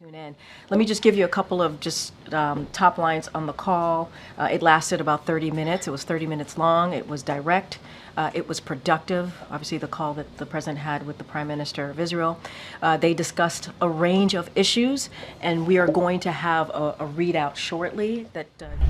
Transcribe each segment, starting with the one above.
Tune in. Let me just give you a couple of top lines on the call. It lasted about 30 minutes. It was 30 minutes long. It was direct. It was productive. Obviously, the call that the president had with the Prime Minister of Israel. They discussed a range of issues, and we are going to have a readout shortly.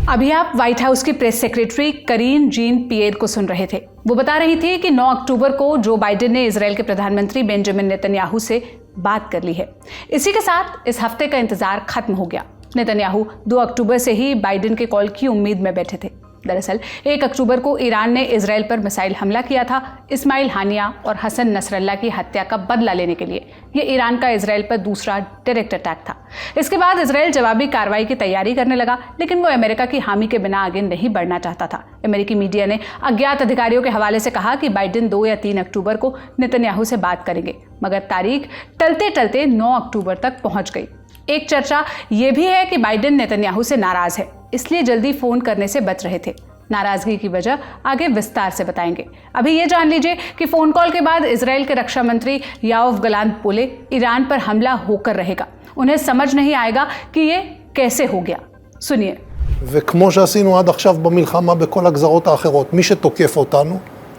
अभी आप white house की press secretary करीन gene पिएर को सुन रहे थे। वो बता रही थी कि 9 अक्टूबर को जो बाइडेन ने इजराइल के प्रधानमंत्री बेंजामिन नेतन्याहू से बात कर ली है। इसी के साथ इस हफ्ते का इंतजार खत्म हो गया। नेतन्याहू 2 अक्टूबर से ही बाइडेन के कॉल की उम्मीद में बैठे थे। दरअसल 1 अक्टूबर को ईरान ने इजराइल पर मिसाइल हमला किया था, इस्माइल हानिया और हसन नसरल्ला की हत्या का बदला लेने के लिए। ये ईरान का इजराइल पर दूसरा डायरेक्ट अटैक था। इसके बाद इजराइल जवाबी कार्रवाई की तैयारी करने लगा, लेकिन वो अमेरिका की हामी के बिना आगे नहीं बढ़ना चाहता था। अमेरिकी मीडिया ने अज्ञात अधिकारियों के हवाले से कहा कि बाइडेन 2 या 3 अक्टूबर को नेतन्याहू से बात करेंगे, मगर तारीख टलते टलते 9 अक्टूबर तक पहुंच गई। एक चर्चा ये भी है कि बाइडेन नेतन्याहू से नाराज है, इसलिए जल्दी फोन करने से बच रहे थे। नाराजगी की वजह आगे विस्तार से बताएंगे। अभी ये जान लीजिए कि फोन कॉल के बाद इजराइल के रक्षा मंत्री याओव गलांत बोले, ईरान पर हमला होकर रहेगा। उन्हें समझ नहीं आएगा कि ये कैसे हो गया। सुनिए। וכמו שעשינו עד עכשיו במלחמה בכל הגזרות האחרות, מי שתוקף אותנו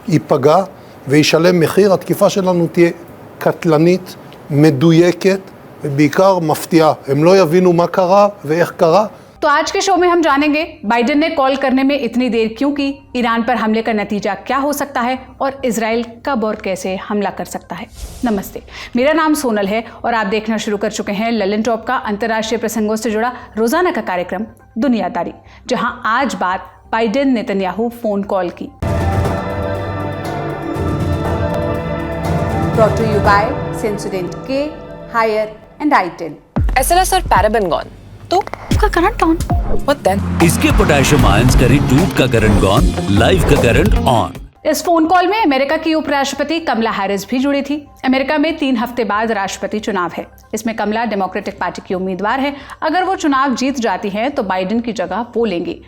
ייפגע וישלם מחיר. התקיפה שלנו תהיה קטלנית, מדויקת ובעיקר מפתיעה. הם לא יבינו מה קרה ואיך קרה. तो आज के शो में हम जानेंगे बाइडेन ने कॉल करने में इतनी देर क्यों की, ईरान पर हमले का नतीजा क्या हो सकता है और इजराइल कब और कैसे हमला कर सकता है। नमस्ते, मेरा नाम सोनल है और आप देखना शुरू कर चुके हैं ललन टॉप का अंतर्राष्ट्रीय प्रसंगों से जुड़ा रोजाना का कार्यक्रम दुनियादारी, जहां आज बात बाइडेन नेतन्याहू फोन कॉल की। Brought to you by Sensodyne K, Haier and i10. SLS और पैराबेन गॉन, तो उसका करंट ऑन। What then? इसके पोटेशियम आयंस करें टूथ का करंट गॉन, लाइफ का करंट ऑन। इस फोन कॉल में अमेरिका की उपराष्ट्रपति कमला हैरिस भी जुड़ी थी। अमेरिका में 3 हफ्ते बाद राष्ट्रपति चुनाव है। इसमें कमला डेमोक्रेटिक पार्टी की उम्मीदवार है। अगर वो चुनाव जीत जाती हैं तो बाइडेन की जगह वो लेंगी।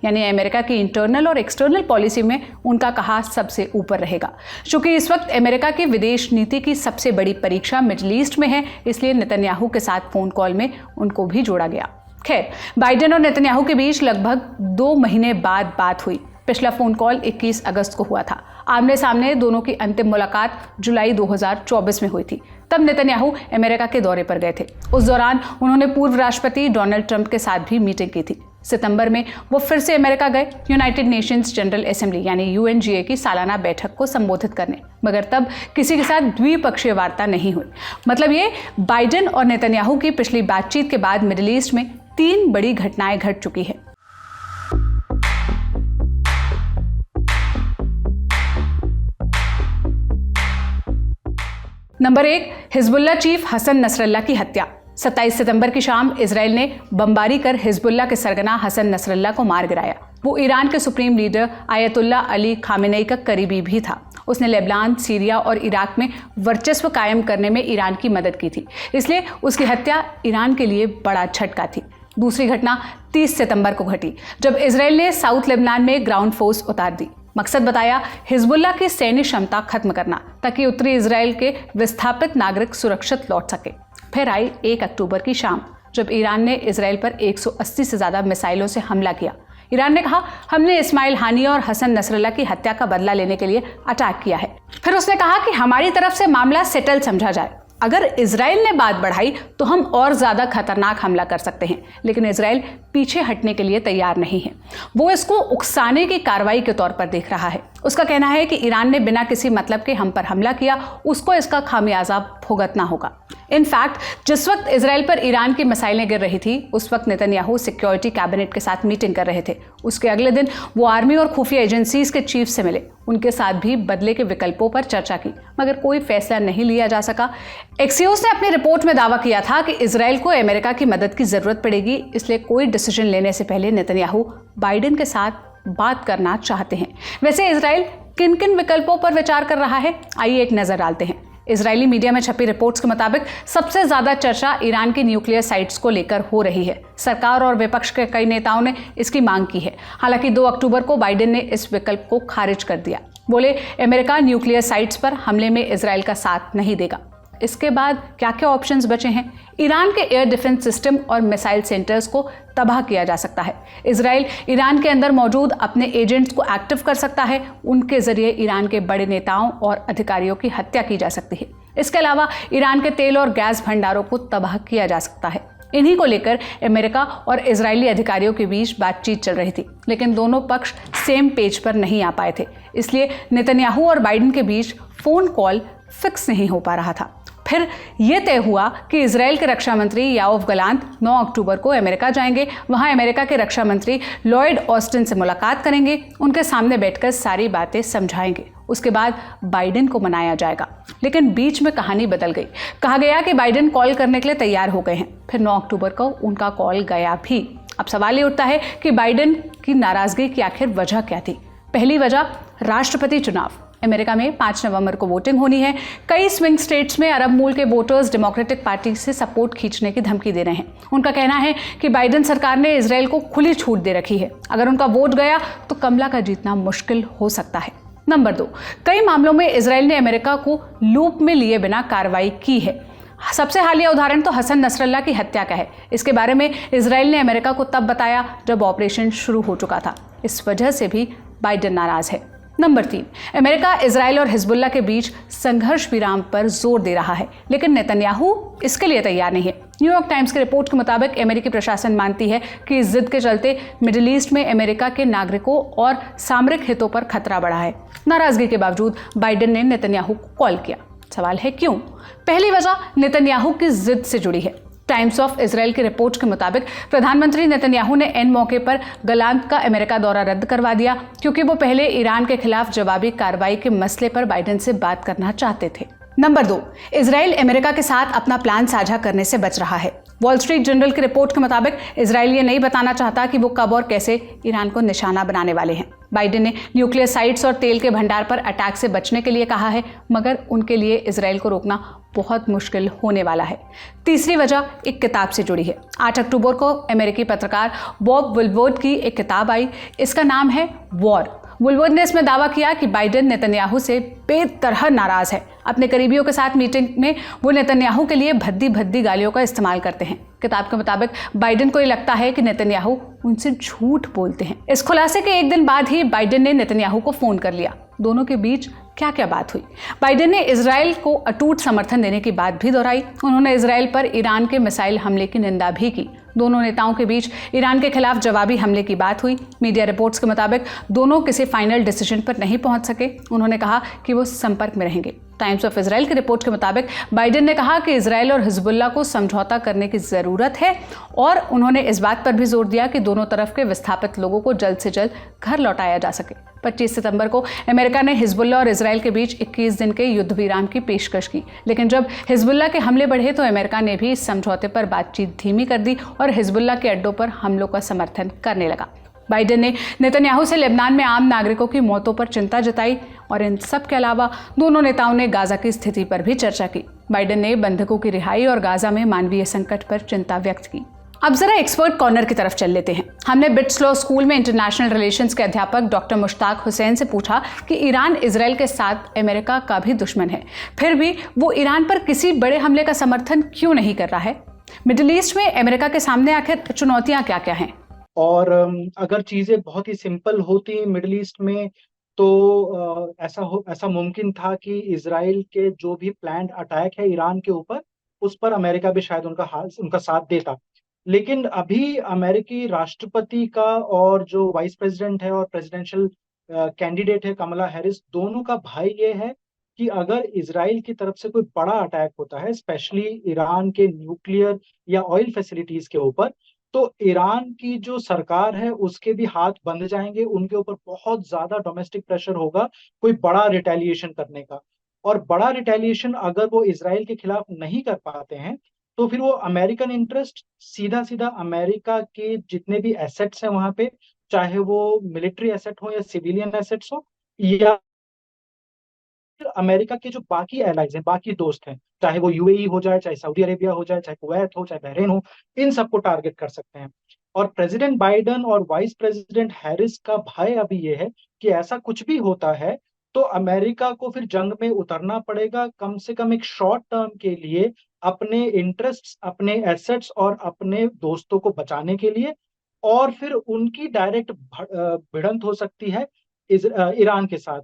यानी अमेरिका की इंटरनल और एक्सटर्नल पॉलिसी में उनका कहा सबसे ऊपर रहेगा। चूंकि इस वक्त अमेरिका की विदेश नीति की सबसे बड़ी परीक्षा मिडिल ईस्ट में है, इसलिए नेतन्याहू के साथ फोन कॉल में उनको भी जोड़ा गया। खैर, बाइडेन और नेतन्याहू के बीच लगभग 2 महीने बाद बात हुई। पिछला फोन कॉल 21 अगस्त को हुआ था। आमने सामने दोनों की अंतिम मुलाकात जुलाई 2024 में हुई थी। तब नेतन्याहू अमेरिका के दौरे पर गए थे। उस दौरान उन्होंने पूर्व राष्ट्रपति डोनाल्ड ट्रंप के साथ भी मीटिंग की थी। सितंबर में वो फिर से अमेरिका गए यूनाइटेड नेशंस जनरल असेंबली यानी UNGA की सालाना बैठक को संबोधित करने, मगर तब किसी के साथ द्विपक्षीय वार्ता नहीं हुई। मतलब ये बाइडेन और नेतन्याहू की पिछली बातचीत के बाद मिडिल ईस्ट में 3 बड़ी घटनाएं घट चुकी है। Number 1, Hezbollah chief Hasan Nasrallah की हत्या। 27 सितंबर की शाम इजराइल ने बमबारी कर हिजबुल्लाह के सरगना हसन नसरल्ला को मार गिराया। वो ईरान के supreme leader Ayatollah Ali Khamenei का करीबी भी था। उसने लेबनान, सीरिया और इराक में वर्चस्व कायम करने में ईरान की मदद की थी, इसलिए उसकी हत्या ईरान के लिए बड़ा झटका थी। दूसरी घटना 30 सितंबर को घटी, जब इजराइल ने साउथ लेबनान में ग्राउंड फोर्स उतार दी। मकसद बताया हिजबुल्लाह की सैन्य क्षमता खत्म करना, ताकि उत्तरी इजराइल के विस्थापित नागरिक सुरक्षित लौट सके। फिर आई 1 अक्टूबर की शाम, जब ईरान ने इजराइल पर 180 से ज्यादा मिसाइलों से हमला किया। ईरान ने कहा, हमने इस्माइल हानिया और हसन नसरल्ला की हत्या का बदला लेने के लिए अटैक किया है। फिर उसने कहा कि हमारी तरफ से मामला सेटल समझा जाए। अगर इजराइल ने बात बढ़ाई तो हम और ज्यादा खतरनाक हमला कर सकते हैं, लेकिन इजराइल पीछे हटने के लिए तैयार नहीं है। वो इसको उकसाने की कार्रवाई के तौर पर देख रहा है। उसका कहना है कि ईरान ने बिना किसी मतलब के हम पर हमला किया, उसको इसका खामियाजा भुगतना होगा। इनफैक्ट जिस वक्त इजराइल पर ईरान की मिसाइलें गिर रही थी, उस वक्त नेतन्याहू सिक्योरिटी कैबिनेट के साथ मीटिंग कर रहे थे। उसके अगले दिन वो आर्मी और खुफिया एजेंसीज के चीफ से मिले। उनके साथ भी बदले के विकल्पों पर चर्चा की, मगर कोई फैसला नहीं लिया जा सका। एक्सियोस ने अपनी रिपोर्ट में दावा किया था कि इजराइल को अमेरिका की मदद की जरूरत पड़ेगी, इसलिए कोई डिसीजन लेने से पहले नेतन्याहू बाइडेन के साथ बात करना चाहते हैं। वैसे इजराइल किन किन विकल्पों पर विचार कर रहा है, आइए एक नजर डालते हैं। इजरायली मीडिया में छपी रिपोर्ट्स के मुताबिक सबसे ज्यादा चर्चा ईरान की न्यूक्लियर साइट्स को लेकर हो रही है। सरकार और विपक्ष के कई नेताओं ने इसकी मांग की है। हालांकि 2 अक्टूबर को बाइडेन ने इस विकल्प को खारिज कर दिया। बोले अमेरिका न्यूक्लियर साइट्स पर हमले में इजरायल का साथ नहीं देगा। इसके बाद क्या क्या ऑप्शंस बचे हैं? ईरान के एयर डिफेंस सिस्टम और मिसाइल सेंटर्स को तबाह किया जा सकता है। इजराइल ईरान के अंदर मौजूद अपने एजेंट्स को एक्टिव कर सकता है। उनके जरिए ईरान के बड़े नेताओं और अधिकारियों की हत्या की जा सकती है। इसके अलावा ईरान के तेल और गैस भंडारों को तबाह किया जा सकता है। इन्हीं को लेकर अमेरिका और इजरायली अधिकारियों के बीच बातचीत चल रही थी, लेकिन दोनों पक्ष सेम पेज पर नहीं आ पाए थे। इसलिए नेतन्याहू और बाइडेन के बीच फोन कॉल फिक्स नहीं हो पा रहा था। फिर यह तय हुआ कि इजराइल के रक्षा मंत्री याओव गलांत 9 अक्टूबर को अमेरिका जाएंगे। वहां अमेरिका के रक्षा मंत्री लॉयड ऑस्टिन से मुलाकात करेंगे, उनके सामने बैठकर सारी बातें समझाएंगे। उसके बाद बाइडेन को मनाया जाएगा। लेकिन बीच में कहानी बदल गई। कहा गया कि बाइडेन कॉल करने के लिए तैयार हो गए हैं। फिर 9 अक्टूबर को उनका कॉल गया भी। अब सवाल ये उठता है कि बाइडेन की नाराजगी की आखिर वजह क्या थी? पहली वजह राष्ट्रपति चुनाव। अमेरिका में 5 नवंबर को वोटिंग होनी है। कई स्विंग स्टेट्स में अरब मूल के वोटर्स डेमोक्रेटिक पार्टी से सपोर्ट खींचने की धमकी दे रहे हैं। उनका कहना है कि बाइडेन सरकार ने इजरायल को खुली छूट दे रखी है। अगर उनका वोट गया तो कमला का जीतना मुश्किल हो सकता है। नंबर 2, कई मामलों में इजरायल ने अमेरिका को लूप में लिए बिना कार्रवाई की है। सबसे हालिया उदाहरण तो हसन नसरल्ला की हत्या का है। इसके बारे में इजरायल ने अमेरिका को तब बताया जब ऑपरेशन शुरू हो चुका था। इस वजह से भी बाइडेन नाराज है। नंबर 3, अमेरिका इजरायल और हिजबुल्लाह के बीच संघर्ष विराम पर जोर दे रहा है, लेकिन नेतन्याहू इसके लिए तैयार नहीं है। न्यूयॉर्क टाइम्स की रिपोर्ट के मुताबिक अमेरिकी प्रशासन मानती है कि इस जिद के चलते मिडिल ईस्ट में अमेरिका के नागरिकों और सामरिक हितों पर खतरा बढ़ा है। नाराजगी के बावजूद बाइडेन ने नेतन्याहू को कॉल किया। सवाल है क्यों? पहली वजह नेतन्याहू की जिद से जुड़ी है। टाइम्स ऑफ इजराइल की रिपोर्ट के मुताबिक प्रधानमंत्री नेतन्याहू ने एन मौके पर गलांत का अमेरिका दौरा रद्द करवा दिया, क्योंकि वो पहले ईरान के खिलाफ जवाबी कार्रवाई के मसले पर बाइडेन से बात करना चाहते थे। नंबर 2, इजराइल अमेरिका के साथ अपना प्लान साझा करने से बच रहा है। वॉल स्ट्रीट जर्नल की रिपोर्ट के मुताबिक इजराइल ये नहीं बताना चाहता कि वो कब और कैसे ईरान को निशाना बनाने वाले हैं। बाइडेन ने न्यूक्लियर साइट्स और तेल के भंडार पर अटैक से बचने के लिए कहा है, मगर उनके लिए इजराइल को रोकना बहुत मुश्किल होने वाला है। तीसरी वजह एक किताब से जुड़ी है। 8 अक्टूबर को अमेरिकी पत्रकार बॉब वुलवर्ड की एक किताब आई। इसका नाम है वॉर। वुलवर्ड ने इसमें दावा किया कि बाइडेन नेतन्याहू से बेतरह नाराज है। अपने करीबियों के साथ मीटिंग में वो नेतन्याहू के लिए भद्दी भद्दी गालियों का इस्तेमाल करते हैं। किताब के मुताबिक बाइडेन को ये लगता है कि नेतन्याहू उनसे झूठ बोलते हैं। इस खुलासे के एक दिन बाद ही बाइडेन ने नेतन्याहू को फोन कर लिया। दोनों के बीच क्या क्या बात हुई? बाइडेन ने इजराइल को अटूट समर्थन देने की बात भी दोहराई। उन्होंने इजराइल पर ईरान के मिसाइल हमले की निंदा भी की। दोनों नेताओं के बीच ईरान के खिलाफ जवाबी हमले की बात हुई। मीडिया रिपोर्ट्स के मुताबिक दोनों किसी फाइनल डिसीजन पर नहीं पहुंच सके। उन्होंने कहा कि वो संपर्क में रहेंगे। टाइम्स ऑफ इजराइल की रिपोर्ट के मुताबिक बाइडेन ने कहा कि इजराइल और हिजबुल्लाह को समझौता करने की जरूरत है, और उन्होंने इस बात पर भी जोर दिया कि दोनों तरफ के विस्थापित लोगों को जल्द से जल्द घर लौटाया जा सके। 25 सितंबर को अमेरिका ने हिजबुल्लाह और इजराइल के बीच 21 दिन के युद्ध विराम की पेशकश की, लेकिन जब हिजबुल्लाह के हमले बढ़े तो अमेरिका ने भी इस समझौते पर बातचीत धीमी कर दी और हिजबुल्लाह के अड्डों पर हमलों का समर्थन करने लगा। बाइडेन ने नेतन्याहू से लेबनान में आम नागरिकों की मौतों पर चिंता जताई, और इन सब के अलावा दोनों नेताओं ने गाजा की स्थिति पर भी चर्चा की। बाइडेन ने बंधकों की रिहाई और गाजा में मानवीय संकट पर चिंता व्यक्त की। अब जरा एक्सपर्ट कॉर्नर की तरफ चल लेते हैं। हमने बिट्स लॉ स्कूल में इंटरनेशनल रिलेशंस के अध्यापक डॉक्टर मुश्ताक हुसैन से पूछा कि ईरान इजराइल के साथ अमेरिका का भी दुश्मन है, फिर भी वो ईरान पर किसी बड़े हमले का समर्थन क्यों नहीं कर रहा है? मिडिल ईस्ट में अमेरिका के सामने आखिर चुनौतियां क्या क्या हैं? और अगर चीजें बहुत ही सिंपल होती मिडिल ईस्ट में तो ऐसा मुमकिन था कि इजराइल के जो भी प्लान्ड अटैक है ईरान के ऊपर, उस पर अमेरिका भी शायद उनका साथ देता। लेकिन अभी अमेरिकी राष्ट्रपति का और जो वाइस प्रेसिडेंट है और प्रेसिडेंशियल कैंडिडेट है कमला हैरिस, दोनों का भाई ये है कि अगर इजराइल की तरफ से कोई बड़ा अटैक होता है, स्पेशली ईरान के न्यूक्लियर या ऑयल फैसिलिटीज के ऊपर, तो ईरान की जो सरकार है उसके भी हाथ बंध जाएंगे, उनके ऊपर बहुत ज्यादा डोमेस्टिक प्रेशर होगा कोई बड़ा रिटेलिएशन करने का। और बड़ा रिटेलिएशन अगर वो इजराइल के खिलाफ नहीं कर पाते हैं तो फिर वो अमेरिकन इंटरेस्ट सीधा सीधा अमेरिका के जितने भी एसेट्स हैं वहां पे, चाहे वो मिलिट्री एसेट हो या सिविलियन एसेट्स हो, या अमेरिका के जो बाकी एलाइज हैं, बाकी दोस्त हैं, चाहे वो यूएई हो जाए, चाहे सऊदी अरेबिया हो जाए, चाहे कुवैत हो, चाहे बहरीन हो, इन सबको टारगेट कर सकते हैं। और प्रेसिडेंट बाइडेन और वाइस प्रेसिडेंट हैरिस का भय अभी ये है कि ऐसा कुछ भी होता है तो अमेरिका को फिर जंग में उतरना पड़ेगा, कम से कम एक शॉर्ट टर्म के लिए, अपने इंटरेस्ट्स, अपने एसेट्स और अपने दोस्तों को बचाने के लिए। और फिर उनकी डायरेक्ट भिड़ंत हो सकती है ईरान के साथ।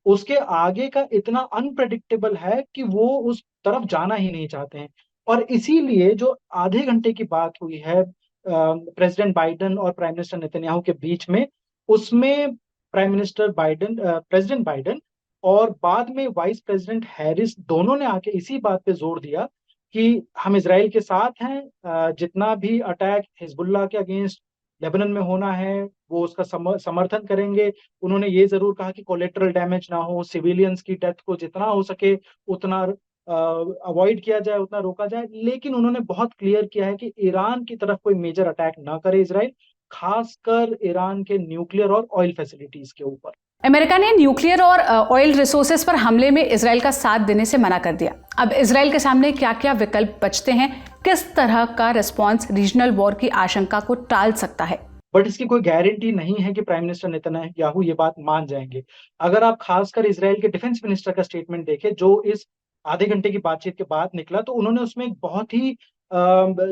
उसके आगे का इतना अनप्रेडिक्टेबल है कि वो उस तरफ जाना ही नहीं चाहते हैं। और इसीलिए जो आधे घंटे की बात हुई है प्रेसिडेंट बाइडेन और प्राइम मिनिस्टर नेतन्याहू के बीच में, उसमें प्रेसिडेंट बाइडेन और बाद में वाइस प्रेसिडेंट हैरिस दोनों ने आके इसी बात पे जोर दिया कि हम इजराइल के साथ हैं, जितना भी अटैक हिजबुल्लाह के अगेंस्ट लेबनान में होना है वो उसका समर्थन करेंगे। उन्होंने ये जरूर कहा कि कोलेटरल डैमेज ना हो, सिविलियंस की डेथ को जितना हो सके उतना अवॉइड किया जाए, उतना रोका जाए। लेकिन उन्होंने बहुत क्लियर किया है कि ईरान की तरफ कोई मेजर अटैक ना करे इजराइल, खासकर ईरान के न्यूक्लियर और ऑयल फैसिलिटीज के ऊपर। अमेरिका ने न्यूक्लियर और ऑयल रिसोर्सेज पर हमले में इजराइल का साथ देने से मना कर दिया। अब इजराइल के सामने क्या क्या विकल्प बचते हैं, किस तरह का रिस्पॉन्स रीजनल वॉर की आशंका को टाल सकता है? बट इसकी कोई गारंटी नहीं है कि प्राइम मिनिस्टर नेतन्याहू ये बात मान जाएंगे। अगर आप खासकर इजराइल के डिफेंस मिनिस्टर का स्टेटमेंट देखें जो इस आधे घंटे की बातचीत के बाद निकला, तो उन्होंने उसमें एक बहुत ही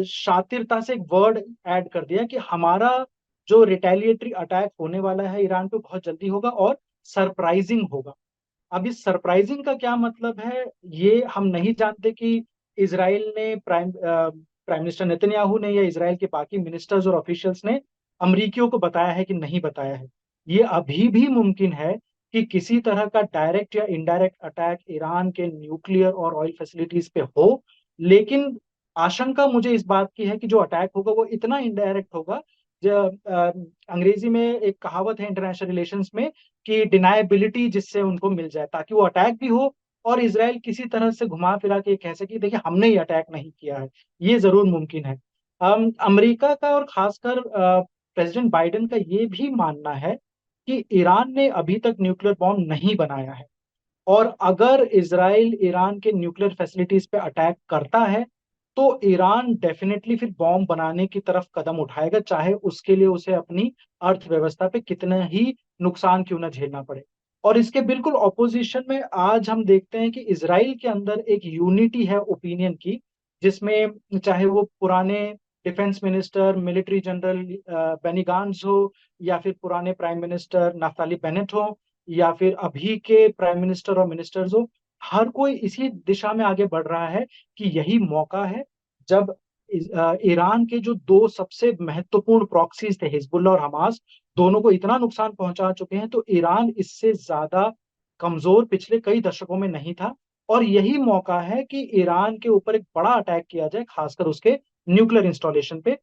शातिरता से एक वर्ड ऐड कर दिया कि हमारा जो रिटेलिएटरी अटैक होने वाला है ईरान पे बहुत जल्दी होगा और सरप्राइजिंग होगा। अब इस सरप्राइजिंग का क्या मतलब है ये हम नहीं जानते कि इजराइल ने प्राइम मिनिस्टर नेतन्याहू ने या इजराइल के बाकी मिनिस्टर्स और ऑफिशियल्स ने अमरीकियों को बताया है कि नहीं बताया है। ये अभी भी मुमकिन है कि किसी तरह का डायरेक्ट या इनडायरेक्ट अटैक ईरान के न्यूक्लियर और ऑयल फैसिलिटीज पे हो, लेकिन आशंका मुझे इस बात की है कि जो अटैक होगा वो इतना इनडायरेक्ट होगा। अंग्रेजी में एक कहावत है इंटरनेशनल रिलेशंस में कि डिनायबिलिटी जिससे उनको मिल जाए, ताकि वो अटैक भी हो और इजराइल किसी तरह से घुमा फिरा के कह सके देखिए हमने ये अटैक नहीं किया है। ये जरूर मुमकिन है। अमेरिका का और खासकर प्रेसिडेंट बाइडेन का ये भी मानना है कि ईरान ने अभी तक न्यूक्लियर बॉम्ब नहीं बनाया है, और अगर इजराइल ईरान के न्यूक्लियर फैसिलिटीज पे अटैक करता है तो ईरान डेफिनेटली फिर बॉम्ब बनाने की तरफ कदम उठाएगा, चाहे उसके लिए उसे अपनी अर्थव्यवस्था पे कितना ही नुकसान क्यों ना झेलना पड़े। और इसके बिल्कुल ऑपोजिशन में आज हम देखते हैं कि इजराइल के अंदर एक यूनिटी है ओपिनियन की, जिसमें चाहे वो पुराने defence minister military general Benny Gantz हो, या फिर पुराने प्राइम मिनिस्टर नाफ्ताली बेनेट हो, या फिर अभी के प्राइम मिनिस्टर और मिनिस्टर्स हो, हर कोई इसी दिशा में आगे बढ़ रहा है कि यही मौका है जब ईरान के जो दो सबसे महत्वपूर्ण प्रॉक्सीज थे हिजबुल्ला और हमास, दोनों को इतना नुकसान पहुंचा चुके हैं, तो ईरान इससे ज्यादा कमजोर पिछले कई दशकों में नहीं था। और यही मौका है कि ईरान के ऊपर एक बड़ा अटैक किया जाए, खासकर उसके न्यूक्लियर इंस्टॉलेशन पे।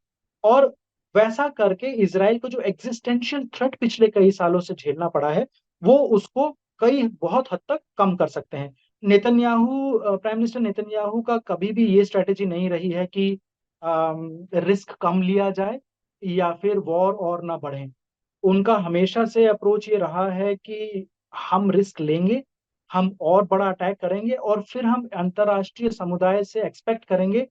और वैसा करके इजराइल को जो एग्जिस्टेंशियल थ्रेट पिछले कई सालों से झेलना पड़ा है वो उसको कई बहुत हद तक कम कर सकते हैं। प्राइम मिनिस्टर नेतन्याहू का कभी भी ये स्ट्रेटेजी नहीं रही है कि रिस्क कम लिया जाए या फिर वॉर और ना बढ़े। उनका हमेशा से अप्रोच ये रहा है कि हम रिस्क लेंगे, हम और बड़ा अटैक करेंगे, और फिर हम अंतर्राष्ट्रीय समुदाय से एक्सपेक्ट करेंगे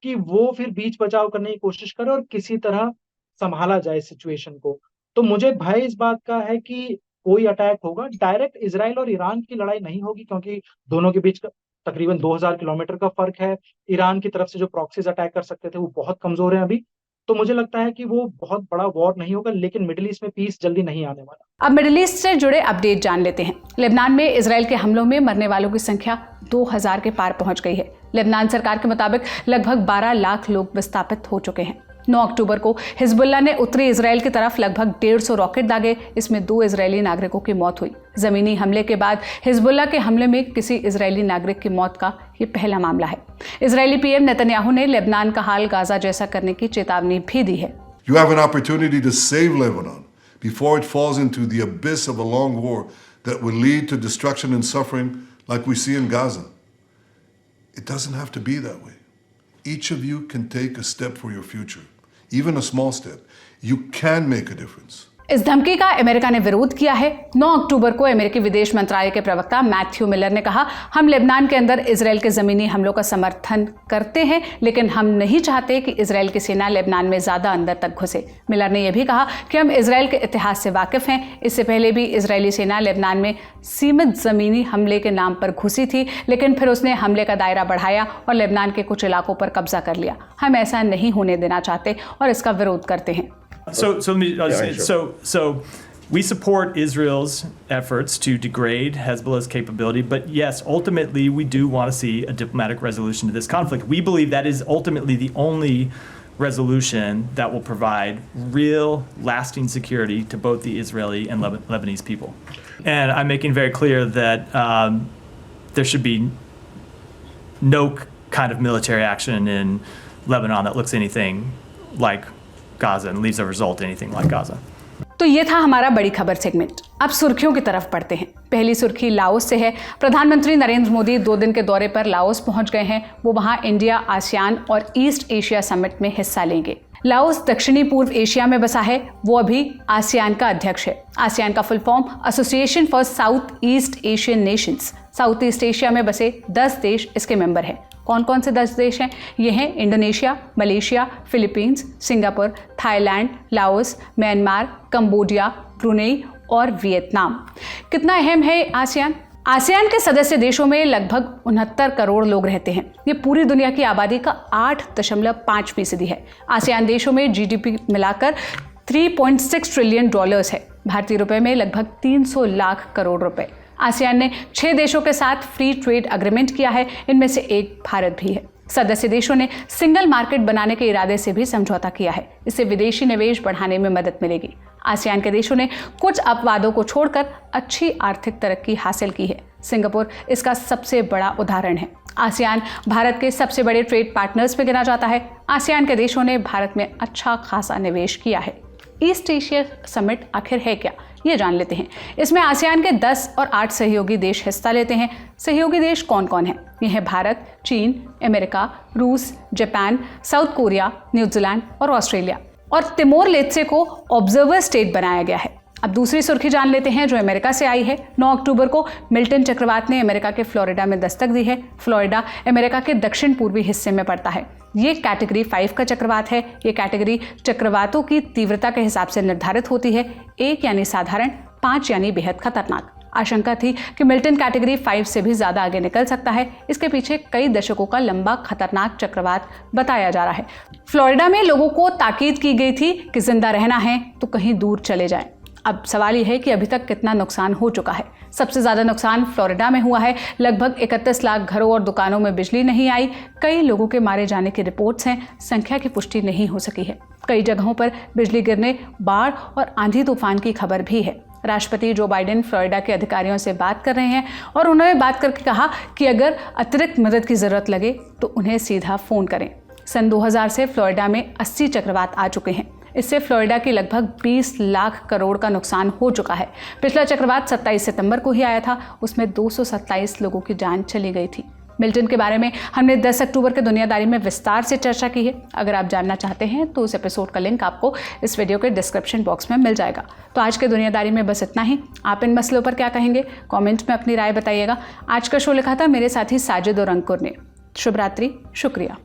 कि वो फिर बीच बचाव करने की कोशिश करे और किसी तरह संभाला जाए सिचुएशन को। तो मुझे भय इस बात का है कि कोई अटैक होगा, डायरेक्ट इजराइल और ईरान की लड़ाई नहीं होगी क्योंकि दोनों के बीच तकरीबन 2000 किलोमीटर का फर्क है। ईरान की तरफ से जो प्रॉक्सीज अटैक कर सकते थे वो बहुत कमजोर हैं अभी। तो मुझे लगता है कि वो बहुत बड़ा वॉर नहीं होगा, लेकिन मिडिल ईस्ट में पीस जल्दी नहीं आने वाला। अब मिडिल ईस्ट से जुड़े अपडेट जान लेते हैं। लेबनान में इजराइल के हमलों में मरने वालों की संख्या 2000 के पार पहुंच गई है। लेबनान सरकार के मुताबिक लगभग 12 लाख लोग विस्थापित हो चुके हैं। 9 अक्टूबर को हिजबुल्ला ने उत्तरी इजराइल की तरफ लगभग 150 रॉकेट दागे। इसमें 2 इजरायली नागरिकों की मौत हुई। जमीनी हमले के बाद हिजबुल्ला के हमले में किसी इजरायली नागरिक की मौत का ये पहला मामला है। इजरायली पीएम नेतन्याहू ने लेबनान का हाल गाजा जैसा करने की चेतावनी भी दी है। You have an opportunity to save Lebanon before it falls into the abyss of a long war that will lead to destruction and suffering like we see in Gaza. It doesn't have to be that way. Each of you can take a step for your future, even a small step. You can make a difference. इस धमकी का America ने विरोध किया है। 9 अक्टूबर को अमेरिकी विदेश मंत्रालय के प्रवक्ता मैथ्यू मिलर ने कहा, हम लेबनान के अंदर इजरायल के ज़मीनी हमलों का समर्थन करते हैं, लेकिन हम नहीं चाहते कि इजरायल की सेना लेबनान में ज़्यादा अंदर तक घुसे। मिलर ने यह भी कहा कि हम इजरायल के इतिहास से वाकिफ़ हैं। इससे पहले भी इजरायली सेना लेबनान में सीमित ज़मीनी हमले के नाम पर घुसी थी, लेकिन फिर उसने हमले का दायरा बढ़ाया और लेबनान के कुछ इलाकों पर कब्जा कर लिया। हम ऐसा नहीं होने देना चाहते और इसका विरोध करते हैं। So let me say, so we support Israel's efforts to degrade Hezbollah's capability, but yes, ultimately we do want to see a diplomatic resolution to this conflict. We believe that is ultimately the only resolution that will provide real, lasting security to both the Israeli and Lebanese people. And I'm making very clear that there should be no kind of military action in Lebanon that looks anything like Gaza and leaves a result anything like Gaza. तो ये था हमारा बड़ी खबर segment. अब सुर्खियों की तरफ बढ़ते हैं। पहली सुर्खी लाओस से है। प्रधानमंत्री नरेंद्र मोदी 2 दिन के दौरे पर लाओस पहुंच गए हैं। वो वहां इंडिया, आसियान और ईस्ट एशिया समिट में हिस्सा लेंगे। लाओस दक्षिणी पूर्व एशिया में बसा है। वो अभी आसियान का अध्यक्ष है। आसियान का full form association for south east Asian Nations. South east Asia में बसे 10 देश इसके मेंबर हैं। कौन कौन से 10 देश हैं? ये हैं Indonesia, Malaysia, Philippines, Singapore, Thailand, Laos, Myanmar, Cambodia, Brunei और वियतनाम। कितना अहम है आसियान? आसियान के सदस्य देशों में लगभग 69 करोड़ लोग रहते हैं। ये पूरी दुनिया की आबादी का 8.5% है। आसियान देशों में जीडीपी मिलाकर $3.6 ट्रिलियन है। भारतीय रुपए में लगभग 300 लाख करोड़ रुपए। आसियान ने 6 देशों के साथ फ्री ट्रेड एग्रीमेंट किया है। इनमें से एक भारत भी है। सदस्य देशों ने सिंगल मार्केट बनाने के इरादे से भी समझौता किया है। इससे विदेशी निवेश बढ़ाने में मदद मिलेगी। आसियान के देशों ने कुछ अपवादों को छोड़कर अच्छी आर्थिक तरक्की हासिल की है। सिंगापुर इसका सबसे बड़ा उदाहरण है। आसियान भारत के सबसे बड़े ट्रेड पार्टनर्स में गिना जाता है। आसियान के देशों ने भारत में अच्छा खासा निवेश किया है। ईस्ट एशिया समिट आखिर है क्या, ये जान लेते हैं। इसमें आसियान के 10 और 8 सहयोगी देश हिस्सा लेते हैं। सहयोगी देश कौन कौन हैं? ये हैं भारत, चीन, अमेरिका, रूस, जापान, साउथ कोरिया, न्यूजीलैंड और ऑस्ट्रेलिया। और तिमोर लेत्से को ऑब्जर्वर स्टेट बनाया गया है। अब दूसरी सुर्खी जान लेते हैं जो अमेरिका से आई है। 9 अक्टूबर को मिल्टन चक्रवात ने अमेरिका के फ्लोरिडा में दस्तक दी है। फ्लोरिडा अमेरिका के दक्षिण पूर्वी हिस्से में पड़ता है। ये कैटेगरी 5 का चक्रवात है। ये कैटेगरी चक्रवातों की तीव्रता के हिसाब से निर्धारित होती है। 1 यानी साधारण, 5 यानी बेहद खतरनाक। आशंका थी कि मिल्टन कैटेगरी 5 से भी ज़्यादा आगे निकल सकता है। इसके पीछे कई दशकों का लंबा खतरनाक चक्रवात बताया जा रहा है। फ्लोरिडा में लोगों को ताकीद की गई थी कि जिंदा रहना है तो कहीं दूर चले जाएं। अब सवाल यह है कि अभी तक कितना नुकसान हो चुका है। सबसे ज़्यादा नुकसान फ्लोरिडा में हुआ है। लगभग 31 लाख घरों और दुकानों में बिजली नहीं आई। कई लोगों के मारे जाने की रिपोर्ट्स हैं। संख्या की पुष्टि नहीं हो सकी है। कई जगहों पर बिजली गिरने, बाढ़ और आंधी तूफान की खबर भी है। राष्ट्रपति जो बाइडेन फ्लोरिडा के अधिकारियों से बात कर रहे हैं और उन्होंने बात करके कहा कि अगर अतिरिक्त मदद की ज़रूरत लगे तो उन्हें सीधा फ़ोन करें। सन 2000 से फ्लोरिडा में 80 चक्रवात आ चुके हैं। इससे फ्लोरिडा की लगभग 20 लाख करोड़ का नुकसान हो चुका है। पिछला चक्रवात 27 सितंबर को ही आया था। उसमें 227 लोगों की जान चली गई थी। मिल्टन के बारे में हमने 10 अक्टूबर के दुनियादारी में विस्तार से चर्चा की है। अगर आप जानना चाहते हैं तो उस एपिसोड का लिंक आपको इस वीडियो के डिस्क्रिप्शन बॉक्स में मिल जाएगा। तो आज के दुनियादारी में बस इतना ही। आप इन मसलों पर क्या कहेंगे? कमेंट में अपनी राय बताइएगा। आज का शो लिखा था मेरे साथी साजिद और अंकुर ने। शुभ रात्रि, शुक्रिया।